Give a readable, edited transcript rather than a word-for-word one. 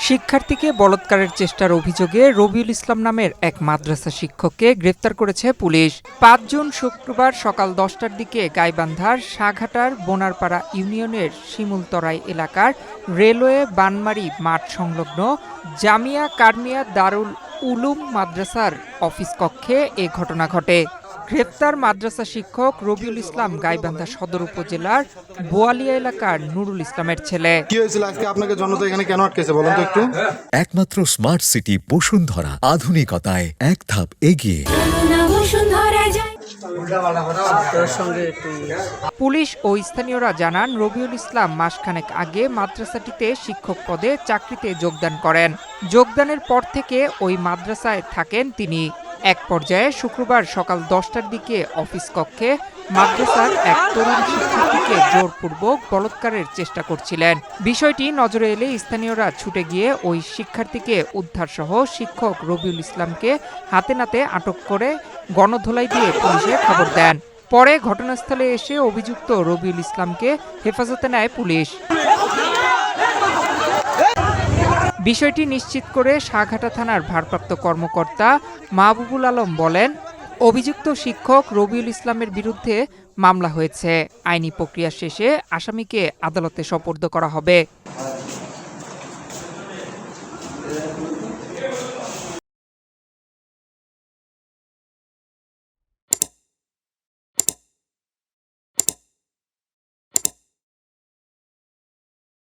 শিক্ষার্থীকে বলাৎকারের চেষ্টার অভিযোগে রবিউল ইসলাম নামের এক মাদ্রাসা শিক্ষককে গ্রেফতার করেছে পুলিশ। ৫ জুন শুক্রবার সকাল ১০টার দিকে গাইবান্ধার সাঘাটার বোনারপাড়া ইউনিয়নের শিমুলতরাই এলাকার রেলওয়ে বানমারি মাঠ সংলগ্ন জামিয়া কারমিয়া দারুল উলুম মাদ্রাসার অফিস কক্ষে এ ঘটনা ঘটে। গ্রেপ্তার মাদ্রাসা শিক্ষক রবিউল ইসলাম গাইবান্ধা সদর উপজেলার বোয়ালিয়া এলাকার নুরুল ইসলামের ছেলে। কি হয়েছিল আজকে আপনাকে জনতা এখানে কেন আটকেছে বলুন তো একটু। একমাত্র স্মার্ট সিটি বসুন্ধরা, আধুনিকতায় এক ধাপ এগিয়ে। পুলিশ ও স্থানীয়রা জানান, রবিউল ইসলাম মাসখানেক আগে মাদ্রাসাটিতে শিক্ষক পদে চাকরিতে যোগদান করেন। যোগদানের পর থেকে ওই মাদ্রাসায় থাকেন তিনি। এক পর্যায়ে শুক্রবার সকাল ১০টার দিকে অফিস কক্ষে মাদ্রাসার এক তরুণ শিক্ষার্থীকে জোরপূর্বক বলাৎকারের চেষ্টা করছিলেন। বিষয়টি নজরে এলে স্থানীয়রা ছুটে গিয়ে ওই শিক্ষার্থীকে উদ্ধারসহ শিক্ষক রবিউল ইসলামকে হাতে নাতে আটক করে গণধোলাই দিয়ে পুলিশে খবর দেন। পরে ঘটনাস্থলে এসে অভিযুক্ত রবিউল ইসলামকে হেফাজতে নেয় পুলিশ। বিষয়টি নিশ্চিত করে সাঘাটা থানার ভারপ্রাপ্ত কর্মকর্তা মাহবুবুল আলম বলেন, অভিযুক্ত শিক্ষক রবিউল ইসলামের বিরুদ্ধে মামলা হয়েছে। আইনি প্রক্রিয়া শেষে আসামিকে আদালতে সোপর্দ করা হবে।